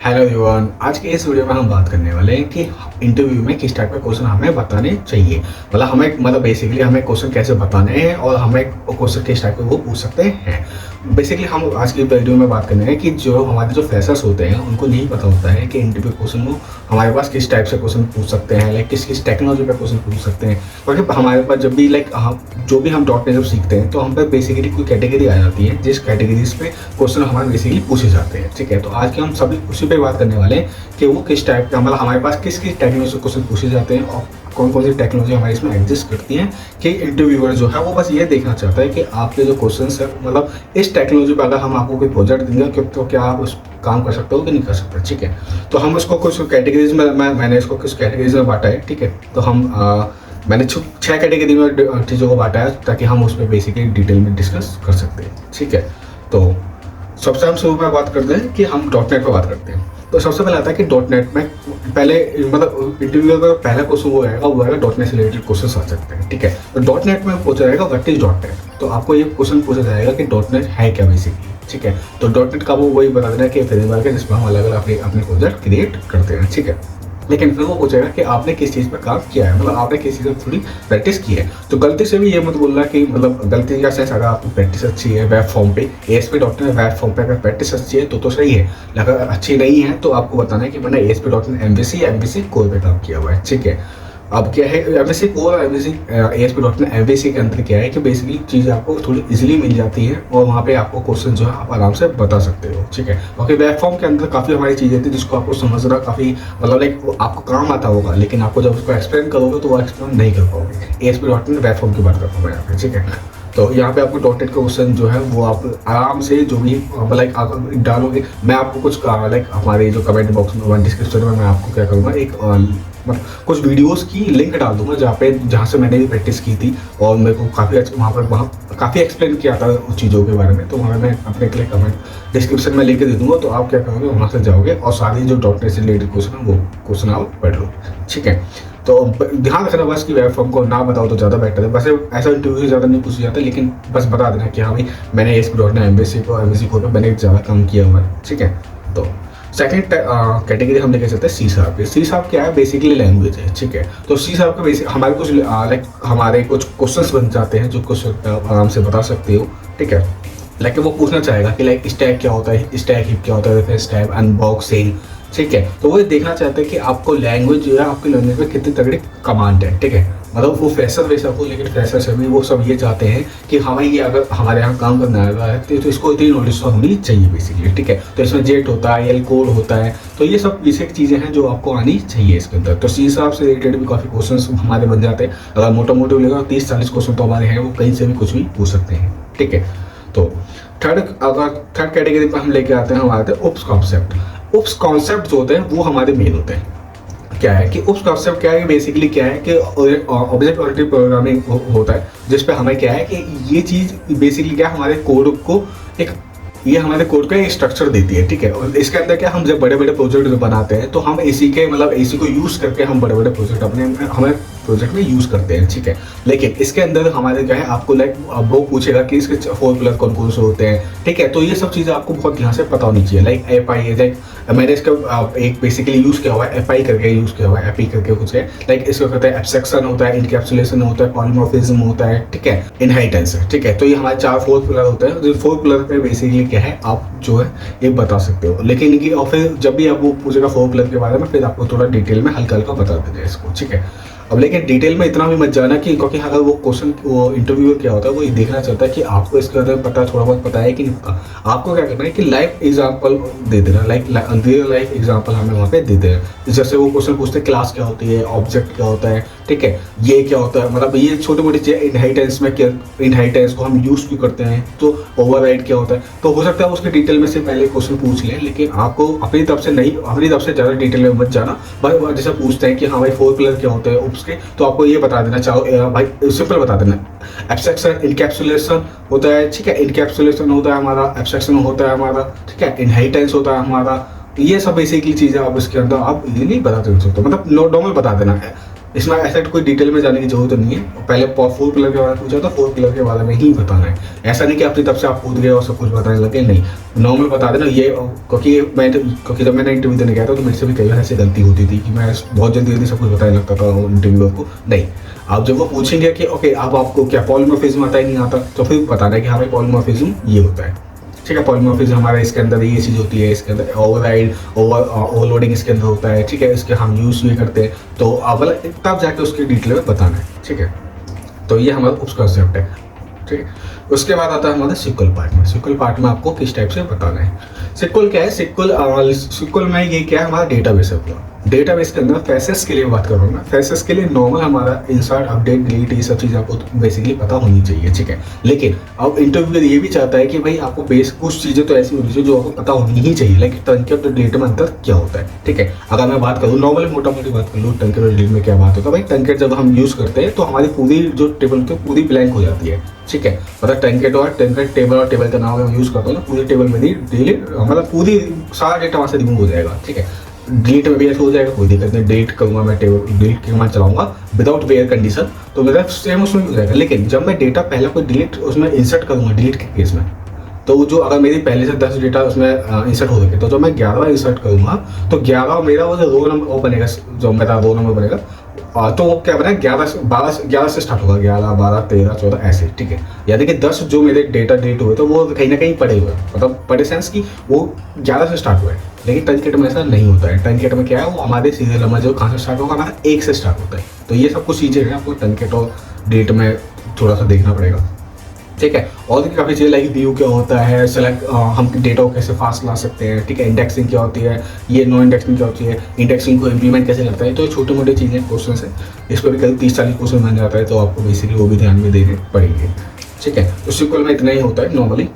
Hello everyone, आज के इस वीडियो में हम बात करने वाले हैं कि इंटरव्यू में किस टाइप के क्वेश्चन हमें बताने चाहिए। हमें बेसिकली हमें क्वेश्चन कैसे बताने हैं और हमें क्वेश्चन किस टाइप के वो पूछ सकते हैं। बेसिकली हम आज की वीडियो में बात करने हैं कि जो हमारे जो फ्रेशर्स होते हैं उनको नहीं पता होता है कि इंटरव्यू क्वेश्चन वो हमारे पास किस टाइप से क्वेश्चन पूछ सकते हैं, लाइक किस किस टेक्नोलॉजी पे क्वेश्चन पूछ सकते हैं। क्योंकि हमारे पास जब भी जो भी हम डॉट नेट जब सीखते हैं तो हम पे बेसिकली कोई कैटेगरी आ जाती है जिस कैटेगरीज पे क्वेश्चन हमारे बेसिकली पूछे जाते हैं। ठीक है, तो आज के हम सभी उसी पे बात करने वाले हैं कि वो किस टाइप का हमारे पास किस किस टेक्नोलॉजी क्वेश्चन पूछे जाते हैं और कौन कौन सी टेक्नोलॉजी हमारे इसमें एग्जिस्ट करती हैं कि इंटरव्यूअर जो है वो बस ये देखना चाहता है कि आपके जो क्वेश्चन है इस टेक्नोलॉजी पर अगर हम आपको कोई प्रोजेक्ट देंगे तो क्या आप उस काम कर सकते हो कि नहीं कर सकते। ठीक है, तो हम उसको कुछ कैटेगरीज में मैंने इसको कुछ कैटेगरीज में बांटा है। ठीक है, तो मैंने 6 कैटेगरी में चीज़ों को बांटा है ताकि हम उस पर बेसिकली डिटेल में डिस्कस कर सकते हैं। ठीक है, तो सबसे हम शुरू में बात करते हैं कि हम डॉट नेट पर बात करते हैं। तो सबसे पहले आता है कि डॉट नेट में पहले इंटरव्यू का पहला क्वेश्चन वो आएगा डॉट नेट से रिलेटेड क्वेश्चन आ सकते हैं। ठीक है, तो डॉट नेट में पूछा जाएगा व्हाट इज डॉट नेट। तो आपको ये क्वेश्चन पूछा जाएगा कि डॉट नेट है क्या बेसिकली। ठीक है, तो डॉट नेट का वो वही बता देना है कि फ्रेमवर्क है जिसमें हम अलग अलग अपने प्रोजेक्ट क्रिएट करते हैं। ठीक है, लेकिन फिर वो पूछेगा कि आपने किस चीज़ पर काम किया है, आपने किस चीज़ पर थोड़ी प्रैक्टिस की है। तो गलती से भी ये मत बोलना कि गलती का सेंस, अगर आपकी प्रैक्टिस अच्छी है वेब फॉर्म पे ASP.NET वेब फॉर्म पे अगर प्रैक्टिस अच्छी है तो सही है, अगर अच्छी नहीं है तो आपको बताना है कि मैंने ASP.NET MVC कोर पे काम किया हुआ है। ठीक है, अब क्या है MVC कोर और ASP.NET MVC के अंदर क्या है कि बेसिकली चीज़ें आपको थोड़ी इजीली मिल जाती है और वहाँ पे आपको क्वेश्चन जो है आप आराम से बता सकते हो। ठीक है, क्योंकि वेब फॉर्म के अंदर काफ़ी हमारी चीज़ें थी जिसको आपको समझना काफ़ी आपको काम आता होगा, लेकिन आपको जब उसको एक्सप्लेन करोगे तो वो एक्सप्लेन नहीं कर पाओगे। ASP.NET वेब फॉर्म की बात करता हूँ मैं यहाँ पे। ठीक है, तो यहाँ पे आपको डॉट नेट का क्वेश्चन जो है वो आप आराम से जो भी आप डालोगे। मैं आपको कुछ हमारे जो कमेंट बॉक्स में डिस्क्रिप्शन में मैं आपको क्या करूँगा एक कुछ वीडियोस की लिंक डाल दूंगा जहाँ से मैंने भी प्रैक्टिस की थी और मेरे को वहाँ काफ़ी एक्सप्लेन किया था उस चीज़ों के बारे में। तो वहाँ मैं अपने के लिए कमेंट डिस्क्रिप्शन में लिंक दे दूंगा, तो आप क्या करोगे वहाँ से जाओगे और सारे जो डॉट नेट से रिलेटेड क्वेश्चन है वो क्वेश्चन आप पढ़ लो। ठीक है, तो ध्यान रखना बस कि वेब फॉर्म को ना बताओ तो ज़्यादा बेटर है। वैसे ऐसा इंटरव्यू ज़्यादा नहीं पूछा जाता, लेकिन बस बता देना कि हाँ भाई मैंने ASP.NET MVC कोर पे मैंने ज़्यादा काम किया हुआ है। ठीक है, तो सेकंड कैटेगरी हम लेके चलते हैं C#। C# क्या है, बेसिकली लैंग्वेज है। ठीक है, तो C# का बेसिक हमारे कुछ हमारे कुछ क्वेश्चंस बन जाते हैं जो क्वेश्चन आप आराम से बता सकते हो। ठीक है, लेकिन वो पूछना चाहेगा कि स्टैक क्या होता है, स्टैक हीप क्या होता है, स्टैक अनबॉक्सिंग। ठीक है, तो वो देखना चाहते हैं कि आपको लैंग्वेज जो है आपकी लैंग्वेज में कितनी तगड़ी कमांड है। ठीक है, वो फ्रेशर वैसा हो, लेकिन फ्रेशर से भी वो सब ये चाहते हैं कि हाँ भाई ये अगर हमारे यहाँ काम करने आएगा है तो इसको इतनी नॉलेज तो होनी चाहिए बेसिकली। ठीक है, तो इसमें जेट होता है, एल कोड होता है, तो ये सब बेसिक चीज़ें हैं जो आपको आनी चाहिए इसके अंदर। तो C# से रिलेटेड भी काफ़ी क्वेश्चन हमारे बन जाते हैं। अगर मोटा लेगा 30-40 क्वेश्चन तो हमारे हैं, वो कहीं से भी कुछ भी पूछ सकते हैं। ठीक है, तो थर्ड कैटेगरी पर हम लेके आते हैं, हम आते हैं उप्स कॉन्सेप्ट। उप्स कॉन्सेप्ट जो होते हैं वो हमारे मेन होते हैं। क्या है कि उप्स कॉन्सेप्ट क्या है, बेसिकली क्या है कि ऑब्जेक्ट ओरिएंटेड प्रोग्रामिंग होता है जिसपे हमें क्या है कि ये चीज़ बेसिकली क्या हमारे कोड को हमारे कोड का एक स्ट्रक्चर देती है। ठीक है, और इसके अंदर क्या हम जब बड़े बड़े प्रोजेक्ट बनाते हैं तो हम इसी को यूज़ करके हम बड़े बड़े प्रोजेक्ट हमें प्रोजेक्ट में यूज़ करते हैं। ठीक है, लेकिन इसके अंदर हमारे क्या है आपको वो पूछेगा कि इसके 4 पिलर कौन कौन से होते हैं। ठीक है, तो ये सब चीज़ें आपको बहुत ध्यान से पता होनी चाहिए। एपी मैंने इसका एक बेसिकली यूज़ किया हुआ है, एपी करके यूज़ किया हुआ है, एपी करके कुछ है। इसको कहते हैं एब्स्ट्रैक्शन होता है, इनकैप्सुलेशन होता है, पॉलीमॉर्फिज्म होता है। ठीक है, इनहेरिटेंस है। ठीक है, तो ये हमारे 4 पिलर होते हैं। जो 4 पिलर पे बेसिकली क्या है आप जो है ये बता सकते हो, लेकिन और फिर जब भी आप वो पूछेगा 4 पिलर के बारे में फिर आपको थोड़ा डिटेल में हल्का बता देना इसको। ठीक है, अब लेकिन डिटेल में इतना भी मत जाना कि क्योंकि अगर वो इंटरव्यूअर क्या होता है वो ये देखना चाहता है कि आपको इसके बारे में थोड़ा बहुत पता है कि नहीं पता। आपको क्या करना है कि लाइव एग्जांपल दे देना, रियल लाइफ एग्जांपल हमें वहाँ पे दे देना। जैसे वो क्वेश्चन पूछते हैं क्लास क्या होती है, ऑब्जेक्ट क्या होता है। ठीक है, ये क्या होता है, ये छोटी मोटी चीज़ें इनहेरिटेंस में क्या, इनहेरिटेंस को हम यूज़ भी करते हैं। तो ओवरराइड क्या होता है, तो हो सकता है उसके डिटेल में से पहले क्वेश्चन पूछ लें, लेकिन आपको अपनी तरफ से ज़्यादा डिटेल में मत जाना। बस जैसे पूछते हैं कि हाँ भाई 4 पिलर क्या होते हैं उसके, तो आपको ये बता देना चाहो भाई सिंपल बता देना एब्स्ट्रैक्शन इनकैप्सुलेशन होता है। ठीक है, इनकैप्सुलेशन होता है हमारा, एब्स्ट्रैक्शन होता है हमारा। ठीक है, इनहेरिटेंस होता है हमारा। ये सब बेसिकली चीज़ें आप इसके अंदर आप इजीली बता सकते हो, नॉर्मल बता देना है। इसमें ऐसा कोई डिटेल में जाने की जरूरत नहीं है। पहले 4 पिलर के बारे में पूछा तो 4 पिलर के बारे में ही बताना है। ऐसा नहीं कि अपनी तरफ से आप कूद गए और सब कुछ बताने लगे, नहीं, नॉर्मल बता देना ये। क्योंकि जब मैंने इंटरव्यू देने गया था तो मेरे से भी कई बार ऐसी गलती होती थी कि मैं बहुत जल्दी जल्दी सब कुछ बताने लगता था इंटरव्यूअर को। नहीं, आप जब वो पूछेंगे कि ओके अब आपको क्या पॉलीमॉर्फिज्म आता ही नहीं आता, तो फिर बताना है कि हाँ भाई पॉलीमॉर्फिज्म ये होता है, ठीक है। पॉलीमॉर्फिज्म हमारा इसके अंदर ये चीज़ होती है, इसके अंदर ओवरलोडिंग इसके अंदर होता है, ठीक है। इसके हम यूज़ भी करते हैं, तो अवल तब जाके उसकी डिटेल में बताना है, ठीक है। तो ये हमारा उस कॉन्सेप्ट है, ठीक है। उसके बाद आता है हमारा सिक्वल पार्ट में। सिक्वल पार्ट में आपको किस टाइप से बताना है। सिक्वल क्या है, सिक्वल में ये क्या है, हमारा डेटाबेस है पूरा। डेटाबेस के अंदर फैसेस के लिए बात कर रहा हूँ मैं। फैसेस के लिए नॉर्मल हमारा इंसर्ट, अपडेट, डिलीट, ये सब चीज़ आपको बेसिकली पता होनी चाहिए, ठीक है। लेकिन अब इंटरव्यू ये भी चाहता है कि भाई आपको बेस कुछ चीज़ें तो ऐसी होनी चाहिए जो आपको पता होनी ही चाहिए, लाइक ट्रंकेट और डिलीट में अंतर क्या होता है, ठीक है। अगर मैं बात करूँ नॉर्मली मोटा मोटी बात कर लूँ, ट्रंकेट और डिलीट में क्या बात होता है। भाई ट्रंकेट जब हम यूज़ करते हैं तो हमारी पूरी जो टेबल की पूरी ब्लैंक हो जाती है, ठीक है। मतलब ट्रंकेट टेबल और टेबल का नाम मैं यूज़ करता हूँ ना, पूरी टेबल में डिलीट, मतलब पूरी सारा डेटा वहाँ से रिमूव हो जाएगा, ठीक है। डिलीट में भी ऐसा हो जाएगा, कोई दिक्कत नहीं, डिलीट करूँगा मैं टेबल, डिलीट के कमांड चलाऊंगा विदाउट वेयर कंडीशन, तो मेरा सेम उसमें हो जाएगा। लेकिन जब मैं डेटा पहले कोई डिलीट उसमें इंसर्ट करूँगा डिलीट के केस में, तो जो अगर मेरी पहले से 10 डेटा उसमें इंसर्ट हो रखे, तो जब मैं 11 इंसर्ट करूँगा तो 11 मेरा वो रो नंबर वो बनेगा, जो मेरा रो नंबर बनेगा, तो वो क्या बना 11 से स्टार्ट होगा, 11, 12, 13, 14 ऐसे, ठीक है। यानी कि 10 जो मेरे डेटा डिलीट हुए तो वो कहीं ना कहीं पड़े हुए, मतलब पड़े सेंस कि वो 11 से स्टार्ट हुए। लेकिन ट्रंकेट में ऐसा नहीं होता है। ट्रंकेट में क्या है, वो हमारे सीरियल नंबर जो कहाँ से स्टार्ट होगा, हमारा 1 से स्टार्ट होता है। तो ये सब कुछ चीज़ें हैं आपको ट्रंकेट और डिलीट में थोड़ा सा देखना पड़ेगा, ठीक है। और भी काफ़ी चीज़ें लाइक व्यू क्या होता है, सेलेक्ट हम डेटा को कैसे फास्ट ला सकते हैं, ठीक है। इंडेक्सिंग क्या होती है, ये नो इंडेक्सिंग क्या होती है, इंडेक्सिंग को इम्प्लीमेंट कैसे करता है। तो ये छोटी मोटी चीज़ें क्वेश्चन है, इस पर भी करीब 30-40 क्वेश्चन बन जाता है, तो आपको बेसिकली वो भी ध्यान में देने पड़ेंगे, ठीक है। तो सिक्वल में इतना ही होता है नॉर्मली।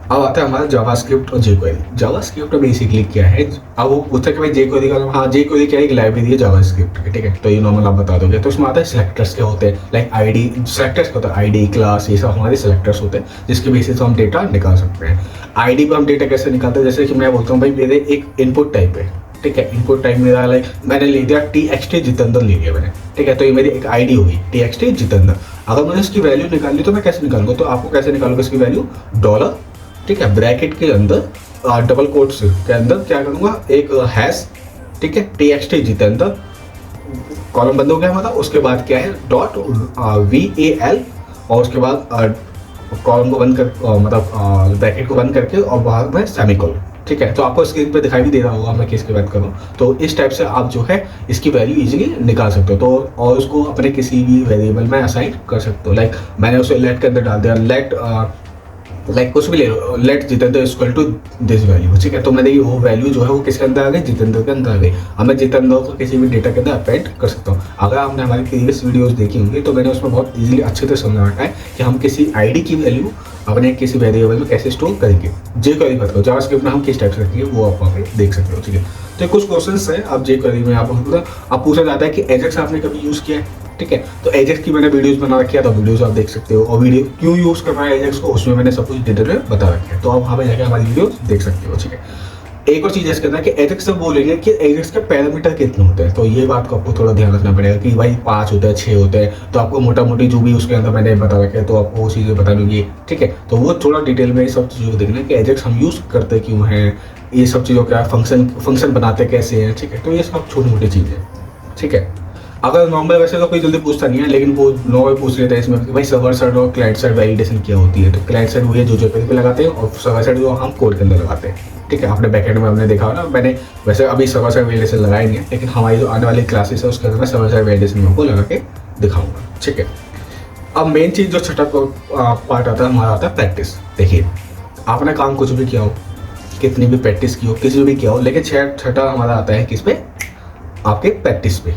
अब आता है हमारा जावास्क्रिप्ट और जेक्वेरी। जावास्क्रिप्ट बेसिकली क्या है, अब वो पूछता है कि भाई जेक्वेरी का, हाँ जेक्वेरी क्या है, एक लाइब्रेरी है जावास्क्रिप्ट की, ठीक है। तो ये नॉर्मल आप बता दोगे। तो उसमें आता है सिलेक्टर्स क्या होते हैं, लाइक आईडी, सिलेक्टर्स क्या होता है, आईडी, क्लास, ये सब हमारे सिलेक्टर्स होते हैं जिसके बेसिस से हम डेटा निकाल सकते हैं। आईडी पर हम डेटा कैसे निकालते हैं, जैसे कि मैं बोलता हूँ भाई मेरे एक इनपुट टाइप है, ठीक है। इनपुट टाइप मेरा लाइक मैंने ले दिया TXT जितेंद्र ले लिया मैंने, ठीक है। तो ये मेरी एक आईडी होगी TXT जितेंद्र। अगर मैंने इसकी वैल्यू निकाली तो मैं कैसे निकालूंगा, तो आपको कैसे निकालूंगा इसकी वैल्यू, डॉलर, ठीक है, ब्रैकेट के अंदर डबल कोट्स के अंदर क्या करूंगा, एक हैश, ठीक है, TXT जितेंद्र, कॉलम बंद हो गया हमारा। उसके बाद क्या है, डॉट VAL, और उसके बाद कॉलम को बंद कर, मतलब ब्रैकेट को बंद करके, और बाद में सेमीकोलन, ठीक है। तो आपको स्क्रीन पे दिखाई भी दे रहा होगा मैं किसकी बात करूँ। तो इस टाइप से आप जो है इसकी वैल्यू इजीली निकाल सकते हो, तो और उसको अपने किसी भी वेरिएबल में असाइन कर सकते हो। लाइक मैंने उसे लेट के अंदर डाल दिया, लाइक कुछ भी ले लो, let Jitendra equal to this value, ठीक है। तो मैंने वो वैल्यू जो है वो किसके अंदर आ गई, जितेंद्र के अंदर आ गई। अब मैं जितेंद्र को किसी भी डेटा के अंदर अपेंड कर सकता हूँ। अगर आपने हमारी प्रीवियस वीडियोस देखी होंगी तो मैंने उसमें बहुत इजीली अच्छे से समझा रखा है कि हम किसी आईडी की वैल्यू अपने किसी वेरिएबल में कैसे स्टोर करेंगे। जेक्वेरी बताओ, जावास्क्रिप्ट में हम किस टाइप से रखेंगे वो आप वहाँ पे देख सकते हो, ठीक है। तो कुछ क्वेश्चंस है अब जेक्वेरी में आप पूछा जाता है कि एजेक्स आपने कभी यूज़ किया है, ठीक है। तो एजेक्स की मैंने वीडियोस बना रखी है, तो वीडियोस आप देख सकते हो, और वीडियो क्यों यूज़ कर रहा है एजेक्स को उसमें मैंने सब कुछ डिटेल में बता रखा है, तो आप वहाँ पे जाकर हमारी वीडियोस देख सकते हो, ठीक है। एक और चीज़ इसके अंदर कि एजेक्स से बोलेंगे कि एजेक्स के पैरामीटर कितने होते हैं, तो ये बात को आपको थोड़ा ध्यान रखना पड़ेगा कि भाई 5 होते हैं, 6 होते हैं। तो आपको मोटा मोटी जो भी उसके अंदर मैंने बता रखा है तो आपको वो चीज़ें बता दूंगी, ठीक है। तो वो थोड़ा डिटेल में ये सब चीज़ों को देखना कि एजेक्स हम यूज़ करते क्यों हैं, ये सब चीज़ों का फंक्शन बनाते कैसे हैं, ठीक है। तो ये सब छोटी मोटी चीज़ें, ठीक है। अगर नॉर्मल वैसे तो कोई जल्दी पूछता नहीं है, लेकिन वो नॉर्मल पूछ लेते हैं इसमें कि भाई सर्वर साइड और क्लाइंट साइड वैलिडेशन क्या होती है। तो क्लाइंट साइड वही है जो जेक्वेरी पे लगाते हैं, और सर्वर साइड जो हम कोड के अंदर लगाते हैं, ठीक है। आपने बैकएंड में हमने देखा हो ना, मैंने वैसे अभी सर्वर साइड वैलिडेशन लगाई नहीं है, लेकिन हमारी जो आने वाली क्लासेस है उसके अंदर मैं सर्वर साइड वैलिडेशन में आपको लगा के दिखाऊंगा, ठीक है। अब मेन चीज़ जो छठा पार्ट आता है हमारा, आता है प्रैक्टिस। देखिए आपने काम कुछ भी किया हो, कितनी भी प्रैक्टिस की हो, किसी भी किया हो, लेकिन छठा हमारा आता है किस पे, आपके प्रैक्टिस पे।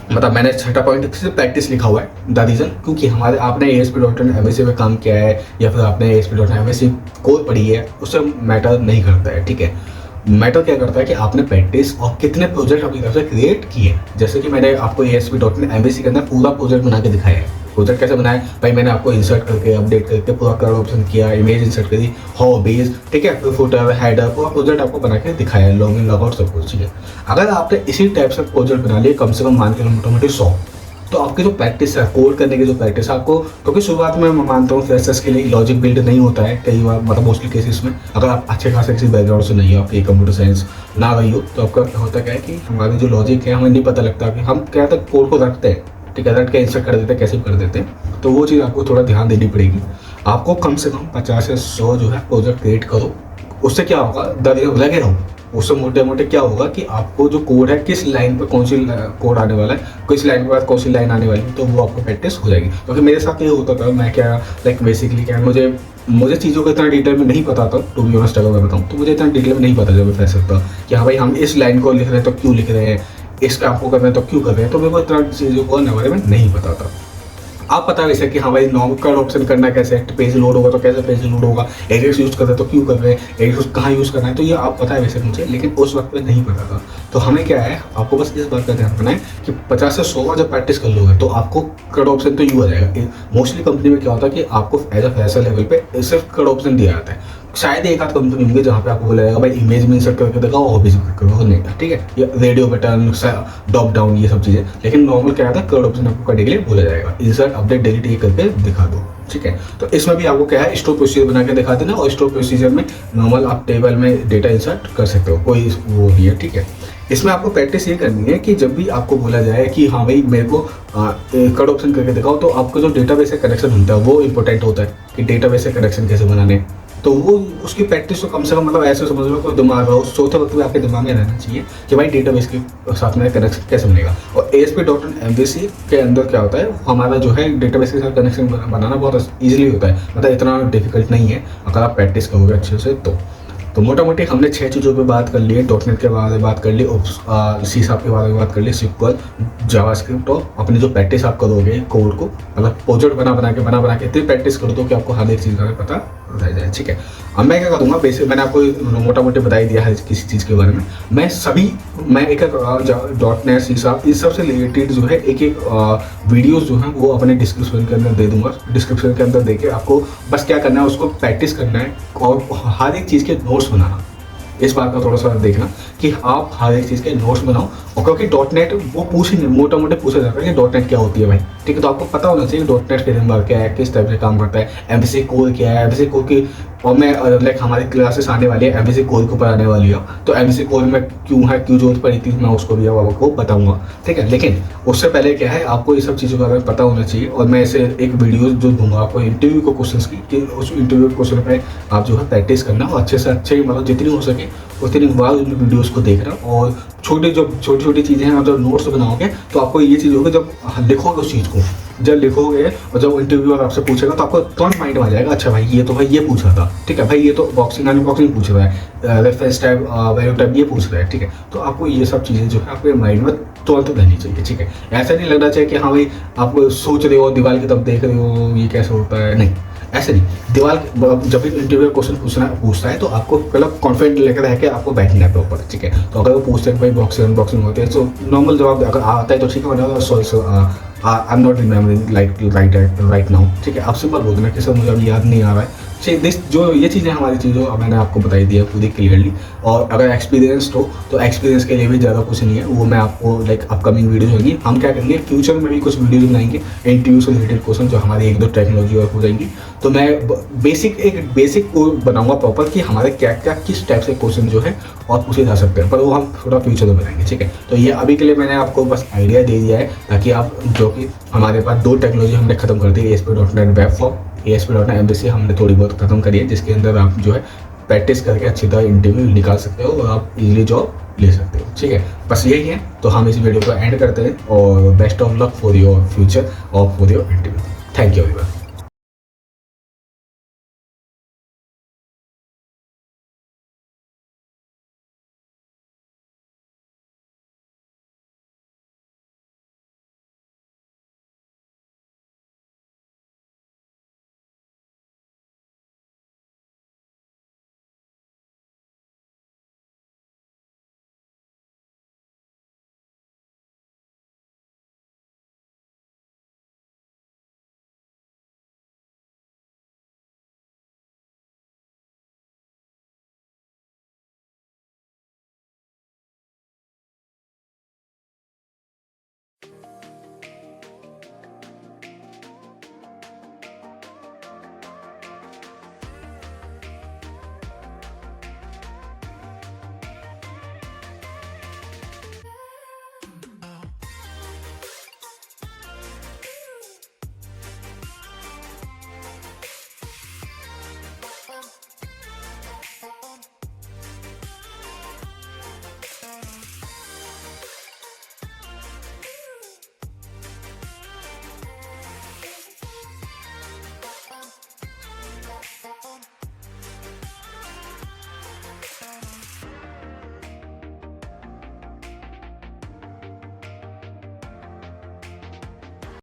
मतलब मैंने छठा पॉइंट सिर्फ प्रैक्टिस लिखा हुआ है, द रीज़न क्योंकि हमारे आपने ASP.NET MVC में काम किया है या फिर आपने ASP.NET MVC कोड पढ़ी है, उससे मैटर नहीं करता है, ठीक है। मैटर क्या करता है कि आपने प्रैक्टिस और कितने प्रोजेक्ट अपनी तरफ से क्रिएट किए। जैसे कि मैंने आपको ASP.NET MVC के अंदर पूरा प्रोजेक्ट बना के दिखाया है। प्रोजेक्ट कैसे बनाया भाई, मैंने आपको इंसर्ट करके अपडेट करके पूरा कलर ऑप्शन किया, इमेज इंसर्ट करी, हॉबीज, ठीक है, फिर फुटर, हेडर, पूरा प्रोजेक्ट आपको बना के दिखाया है, लॉग इन लॉग आउट सब कुछ, ठीक है। अगर आपने इसी टाइप से प्रोजेक्ट बना लिए, कम से कम मान के मोटा मोटी 100, तो आपकी जो प्रैक्टिस है, कोड करने की जो प्रैक्टिस है आपको, क्योंकि शुरुआत में मैं मानता हूँ फ्रेशर्स के लिए लॉजिक बिल्ड नहीं होता है कई बार, मतलब मोस्टली केसेस में अगर आप अच्छे खासे किसी बैकग्राउंड से नहीं हो, आपकी कंप्यूटर साइंस ना रही हो, तो आपका होता क्या है कि हमारे जो लॉजिक है हमें नहीं पता लगता कि हम क्या तक कोड को रखते हैं, ठीक है, रट के इंसर्ट कर देते हैं, कैसे कर देते हैं। तो वो चीज़ आपको थोड़ा ध्यान देनी पड़ेगी। आपको कम से कम 50 से 100 जो है प्रोजेक्ट क्रिएट करो। उससे क्या होगा, लगे रहो। उससे मोटे मोटे क्या होगा कि आपको जो कोड है, किस लाइन पे कौन सी कोड आने वाला है, किस लाइन के बाद कौन सी लाइन आने वाली है, तो वो आपको प्रैक्टिस हो जाएगी। क्योंकि मेरे साथ ये होता था, मैं क्या लाइक बेसिकली क्या मुझे चीज़ों को इतना डिटेल में नहीं पता था, टू बी ऑनेस्ट अगर मैं बताऊँ तो मुझे इतना डिटेल में नहीं पता जब मैं फ्रेशर था कि हाँ भाई हम इस लाइन को लिख रहे हैं तो क्यों लिख रहे हैं, इस काम को कर रहे हैं तो क्यों कर रहे हैं, तो मेरे को इतना चीज़ों को बारे में नहीं पता था। आप पता वैसे कि हाँ भाई नॉर्मल का ऑप्शन करना कैसे है, पेज लोड होगा तो कैसे पेज लोड होगा, एडिट्स यूज़ कर रहे हैं तो क्यों कर रहे हैं, एडिट्स कहाँ यूज़ करना है, तो ये आप पता है वैसे मुझे, लेकिन उस वक्त में नहीं पता था। तो हमें क्या है, आपको बस इस बात का ध्यान रखना है कि 50 से 100 बार जब प्रैक्टिस कर लोगे तो आपको कट ऑप्शन तो यू आ जाएगा। मोस्टली कंपनी में क्या होता है कि आपको एज अ फ्रेशर लेवल पे सिर्फ कट ऑप्शन दिया जाता है। शायद एक आध कंपनी होंगे जहाँ पे आपको बोला जाएगा भाई इमेज में इंसर्ट करके दिखाओ और भी करो, नहीं ठीक है, या रेडियो बटन, ड्रॉप डाउन, ये सब चीज़ें। लेकिन नॉर्मल क्या आता है, कर्ड ऑप्शन आपको करने के लिए बोला जाएगा, इंसर्ट अपडेट डिलीट ये करके दिखा दो, ठीक है। तो इसमें भी आपको क्या है, स्टोर प्रोसीजर बना के दिखा देना, और स्टोर प्रोसीजर में नॉर्मल आप टेबल में डेटा इंसर्ट कर सकते हो, कोई वो नहीं है, ठीक है। इसमें आपको प्रैक्टिस ये करनी है कि जब भी आपको बोला जाए कि हाँ भाई मेरे को कट ऑप्शन करके दिखाओ, तो आपको जो डेटाबेस से कनेक्शन होता है वो इंपॉर्टेंट होता है कि डेटाबेस से कनेक्शन कैसे बनाने। तो वो उसकी प्रैक्टिस तो कम से कम मतलब ऐसे समझ लो, कोई दिमाग हो सोते वक्त भी आपके दिमाग में रहना चाहिए कि भाई डेटाबेस के साथ में कनेक्शन कैसे बनेगा। और ASP.NET के अंदर क्या होता है, हमारा जो है डेटाबेस के साथ कनेक्शन बनाना बहुत ईजिली होता है, मतलब इतना डिफिकल्ट नहीं है अगर आप प्रैक्टिस करोगे अच्छे से। तो मोटा मोटी हमने 6 चीज़ों पे बात कर ली है, .NET के बारे में बात कर ली, C# के बारे में बात कर ली, SQL, जावास्क्रिप्ट, और अपनी जो प्रैक्टिस आप करोगे कोड को, मतलब प्रोजेक्ट बना के इतनी प्रैक्टिस कर दो कि आपको हर एक चीज़ का पता रह जाए, ठीक है। अब मैं क्या करूँगा, बेसिक मैंने आपको मोटा मोटी बता ही दिया है किसी चीज़ के बारे में। मैं एक .NET, C# इस सब से रिलेटेड जो है एक वीडियोस जो है वो अपने डिस्क्रिप्शन के अंदर दे दूंगा। डिस्क्रिप्शन के अंदर देके आपको बस क्या करना है, उसको प्रैक्टिस करना है और हर एक चीज़ के नोट्स बनाना। इस बात का थोड़ा सा देखना कि आप हर एक चीज़ के नोट्स बनाओ। और क्योंकि .NET वो पूछेंगे, मोटा मोटे पूछा जाता है कि .NET क्या होती है भाई, ठीक है। तो आपको पता होना चाहिए .NET फ्रेमवर्क क्या है, किस टाइप से काम करता है, MVC कोर क्या है, MVC कोर की, और मैं लाइक हमारी क्लासेस आने वाली है MVC कोर के ऊपर आने वाली है, तो MVC कोर में क्यों जरूरत पड़ी थी मैं उसको भी आपको बताऊंगा, ठीक है। लेकिन उससे पहले क्या है, आपको ये सब चीज़ों का बारे में पता होना चाहिए। और मैं ऐसे एक वीडियो जो दूंगा आपको इंटरव्यू को क्वेश्चन की, कि उस इंटरव्यू क्वेश्चन पर आप जो है प्रैक्टिस करना और अच्छे से अच्छे, मतलब जितनी हो सके उतनी बार उन वीडियोज़ को देखना। और छोटी छोटी चीज़ें हैं, आप जब नोट्स बनाओगे तो आपको ये चीज़ होगी, जब लिखोगे उस चीज़ को, जब लिखोगे और जब इंटरव्यूअर आपसे पूछेगा तो आपको तुरंत माइंड में आ जाएगा, अच्छा भाई ये पूछा था, ठीक है भाई, ये तो बॉक्सिंग अनबॉक्सिंग पूछ रहा है, रेफरेंस टाइप, वैल्यू टाइप ये पूछ रहा है, ठीक है। तो आपको ये सब चीज़ें जो है आपके माइंड में तुरंत रहनी चाहिए, ठीक है। ऐसा नहीं लगना चाहिए कि हाँ भाई आप सोच रहे हो दीवार की तरफ देख रहे हो ये कैसे होता है, नहीं ऐसे नहीं। दीवार जब भी इंटरव्यू क्वेश्चन पूछता है तो आपको मतलब कॉन्फिडेंट लेकर रह के आपको बैठना है प्रॉपर, ठीक है। तो अगर वो पूछते हैं भाई बॉक्सिंग अनबॉक्सिंग होते हैं, तो नॉर्मल जवाब अगर आता है तो ठीक है, वरना sorry I am not remembering right now, ठीक है। आप सिंपल बोल देना कि सर मुझे अभी याद नहीं आ रहा है। जो ये चीज़ें हमारी चीज़ों मैंने आपको बताई दी है पूरी क्लियरली। और अगर एक्सपीरियंस हो तो एक्सपीरियंस के लिए भी ज़्यादा कुछ नहीं है, वो मैं आपको लाइक अपकमिंग वीडियोज होंगी, हम क्या करेंगे फ्यूचर में भी कुछ वीडियोज बनाएंगे इंटरव्यू से रिलेटेड क्वेश्चन, जो हमारी 1-2 टेक्नोलॉजी और हो जाएंगी। तो मैं एक बेसिक बनाऊंगा प्रॉपर कि हमारे क्या क्या किस टाइप से क्वेश्चन जो है और पूछे जा सकते हैं, पर वो हम थोड़ा फ्यूचर में बनाएंगे, ठीक है। तो ये अभी के लिए मैंने आपको बस आइडिया दे दिया है, ताकि आप जो कि हमारे पास 2 टेक्नोलॉजी हमने खत्म कर दी, ASP.NET web form, ASP.NET MVC हमने थोड़ी बहुत खत्म करी है, जिसके अंदर आप जो है प्रैक्टिस करके अच्छी तरह इंटरव्यू निकाल सकते हो और आप इजीली जॉब ले सकते हो, ठीक है। बस यही है, तो हम इस वीडियो को एंड करते हैं और best of luck for your future और for your interview. Thank you everyone.